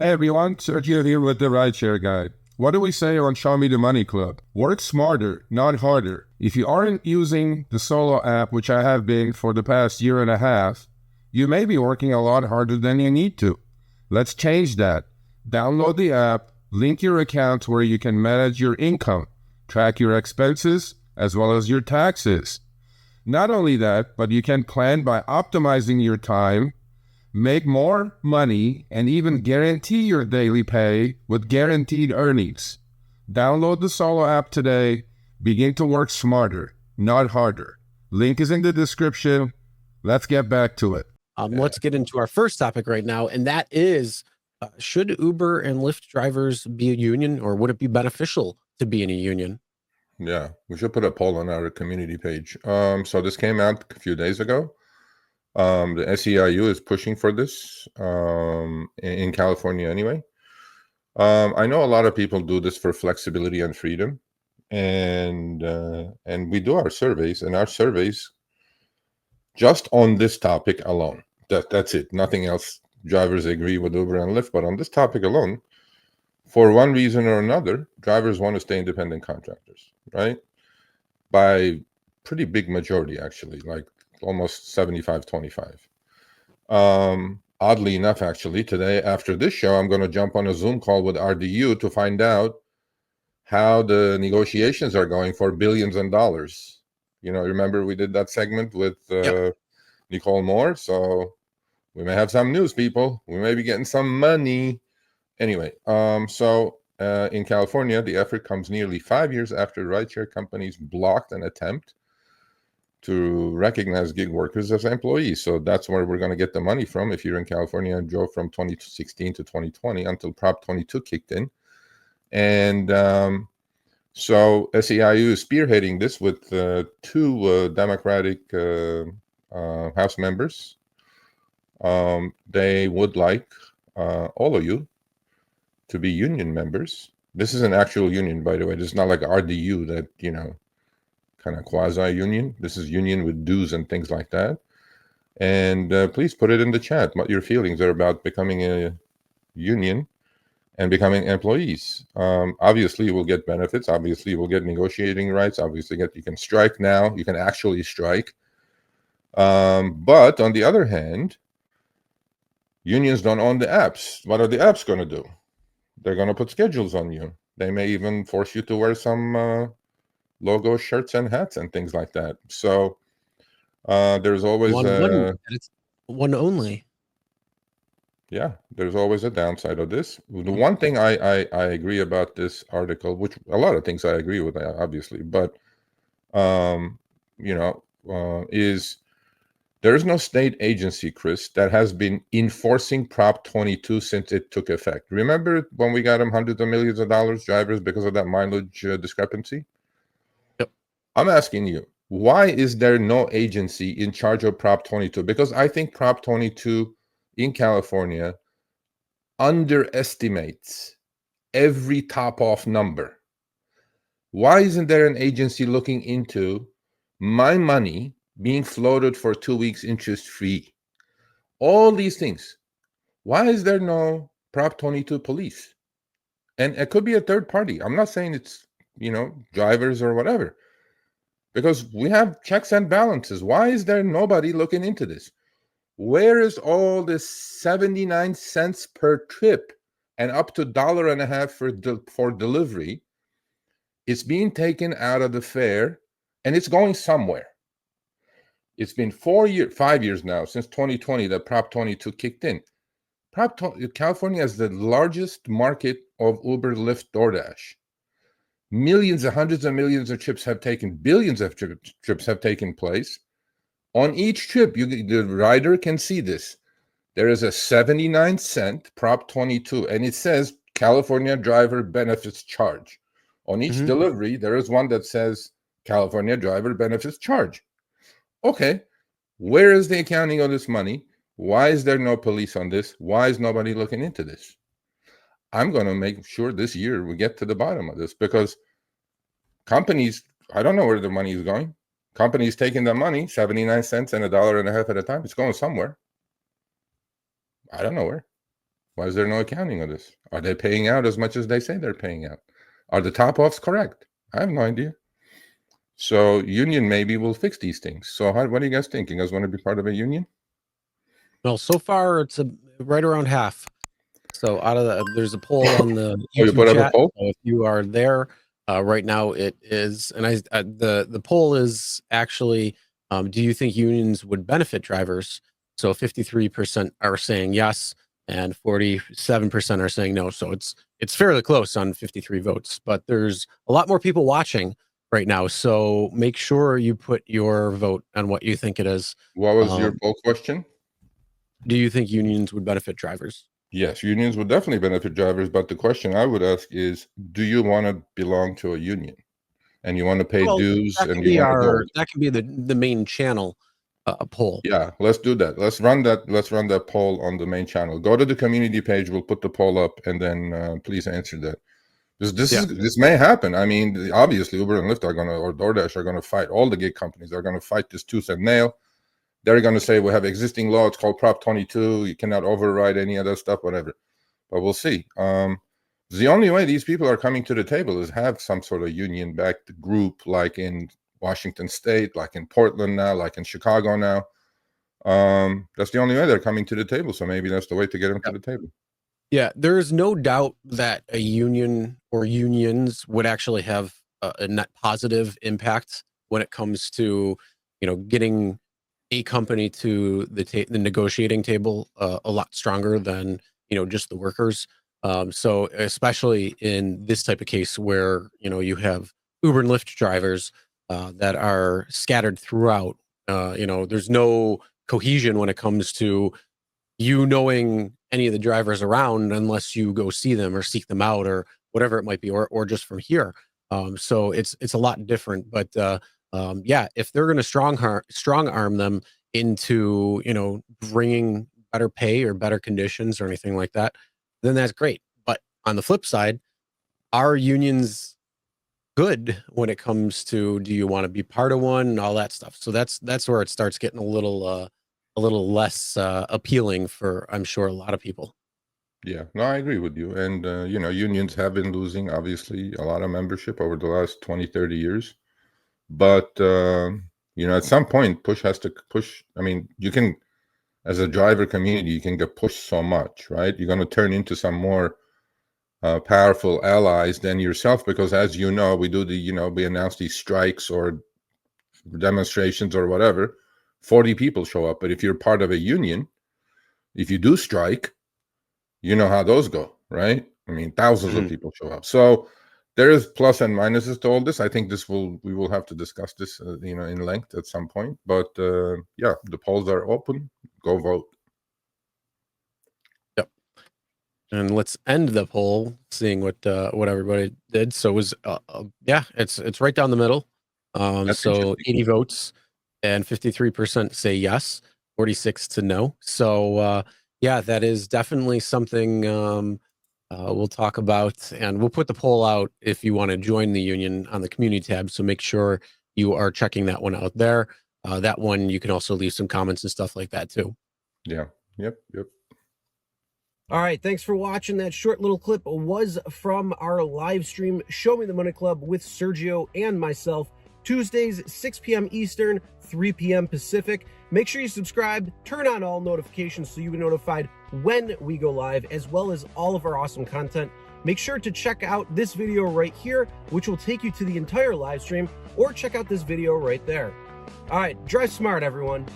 Hey everyone, Sergio here with the Rideshare Guy. What do we say on Show Me the Money Club? Work smarter, not harder. If you aren't using the Solo app, which I have been for the past year and a half, you may be working a lot harder than you need to. Let's change that. Download the app, link your account where you can manage your income, track your expenses, as well as your taxes. Not only that, but you can plan by optimizing your time, make more money, and even guarantee your daily pay with guaranteed earnings. Download the Solo app today. Begin to work smarter, not harder. Link is in the description. Let's get back to it. Let's get into our first topic right now, and that is, should Uber and Lyft drivers be a union, or would it be beneficial to be in a union? Yeah, we should put a poll on our community page. So this came out a few days ago. The SEIU is pushing for this in California anyway. I know a lot of people do this for flexibility and freedom, and we do our surveys, and our surveys just on this topic alone. That's it. Nothing else. Drivers agree with Uber and Lyft, but on this topic alone, for one reason or another, drivers want to stay independent contractors, right? By pretty big majority, actually, like almost 75-25. Oddly enough, actually, today after this show, I'm going to jump on a Zoom call with RDU to find out how the negotiations are going for billions and dollars. You know, remember we did that segment with Nicole Moore? So we may have some news, people. We may be getting some money. Anyway, in California, the effort comes nearly 5 years after rideshare companies blocked an attempt to recognize gig workers as employees. So that's where we're going to get the money from if you're in California and drove from 2016 to 2020 until Prop 22 kicked in. And so SEIU is spearheading this with two Democratic House members. They would like all of you to be union members. This is an actual union, by the way. This is not like RDU that, you know, kind of quasi-union. This is union with dues and things like that. And please put it in the chat what your feelings are about becoming a union and becoming employees. Obviously, you will get benefits. Obviously, you will get negotiating rights. Obviously, you can strike now. You can actually strike. But on the other hand, unions don't own the apps. What are the apps going to do? They're going to put schedules on you. They may even force you to wear some logo shirts and hats and things like that. So there's always it's one only. Yeah, there's always a downside of this. The one thing I agree about this article, which a lot of things I agree with, obviously, but is there is no state agency, Chris, that has been enforcing Prop 22 since it took effect. Remember when we got them hundreds of millions of dollars, drivers, because of that mileage discrepancy? Yep. I'm asking you, why is there no agency in charge of Prop 22? Because I think Prop 22 in California underestimates every top-off number. Why isn't there an agency looking into my money being floated for 2 weeks interest-free? All these things. Why is there no Prop 22 police? And it could be a third party. I'm not saying it's, drivers or whatever. Because we have checks and balances. Why is there nobody looking into this? Where is all this 79 cents per trip and up to $1.50 for delivery? It's being taken out of the fare and it's going somewhere. It's been 5 years now since 2020 that Prop 22 kicked in. California has the largest market of Uber, Lyft, Doordash. Millions, hundreds of millions of trips have taken, billions of trips have taken place. On each trip, the rider can see this. There is a 79-cent Prop 22, and it says California Driver Benefits Charge. On each delivery, there is one that says California Driver Benefits Charge. Okay, where is the accounting of this money? Why is there no police on this? Why is nobody looking into this? I'm going to make sure this year we get to the bottom of this, because companies, I don't know where the money is going. Companies taking the money, 79 cents and $1.50 at a time. It's going somewhere. I don't know where. Why is there no accounting of this? Are they paying out as much as they say they're paying out? Are the top-offs correct? I have no idea. So union maybe will fix these things. So what do you guys think? You guys want to be part of a union? Well, so far it's right around half. So out of there's a poll on the You put YouTube up a chat. poll? So if you are there right now, it is, and the poll is actually, do you think unions would benefit drivers? So 53% are saying yes, and 47% are saying no. So it's fairly close on 53 votes, but there's a lot more people watching right now. So make sure you put your vote on what you think it is. What was your poll question? Do you think unions would benefit drivers? Yes, unions would definitely benefit drivers, but the question I would ask is, do you want to belong to a union? And you want to pay dues and you want to go? That can be the main channel poll. Yeah, let's do that. Let's run that poll on the main channel. Go to the community page, we'll put the poll up, and then please answer that. This may happen. I mean, obviously Uber and Lyft or DoorDash are gonna fight. All the gig companies are gonna fight this tooth and nail. They're going to say we have existing law. It's called Prop 22. You cannot override any of that stuff, whatever. But we'll see. The only way these people are coming to the table is have some sort of union-backed group, like in Washington State, like in Portland now, like in Chicago now. That's the only way they're coming to the table. So maybe that's the way to get them to the table. Yeah, there's no doubt that a union or unions would actually have a net positive impact when it comes to, getting a company to the negotiating table a lot stronger than just the workers. So especially in this type of case where you have Uber and Lyft drivers that are scattered throughout. There's no cohesion when it comes to knowing any of the drivers around unless you go see them or seek them out or whatever it might be, or just from here. So it's a lot different, but if they're going to strong arm them into, bringing better pay or better conditions or anything like that, then that's great. But on the flip side, are unions good when it comes to, do you want to be part of one and all that stuff? So that's where it starts getting a little less appealing for, I'm sure, a lot of people. Yeah, no, I agree with you. And, unions have been losing, obviously, a lot of membership over the last 20, 30 years. But, at some point, I mean, you can, as a driver community, you can get pushed so much, right? You're going to turn into some more powerful allies than yourself, because as you know, we announce these strikes or demonstrations or whatever, 40 people show up. But if you're part of a union, if you do strike, you know how those go, right? I mean, thousands of people show up. So there is plus and minuses to all this. I think we will have to discuss this, in length at some point. But the polls are open. Go vote. Yep. And let's end the poll, seeing what everybody did. So it was it's right down the middle. So 80 votes, and 53% say yes, 46 to no. So that is definitely something we'll talk about, and we'll put the poll out if you want to join the union on the community tab. So make sure you are checking that one out there. That one, you can also leave some comments and stuff like that too. Yeah. Yep. All right. Thanks for watching. That short little clip was from our live stream, Show Me the Money Club with Sergio and myself, Tuesdays, 6 p.m. Eastern, 3 p.m. Pacific. Make sure you subscribe, turn on all notifications so you'll be notified when we go live, as well as all of our awesome content. Make sure to check out this video right here, which will take you to the entire live stream, or check out this video right there. All right, drive smart, everyone.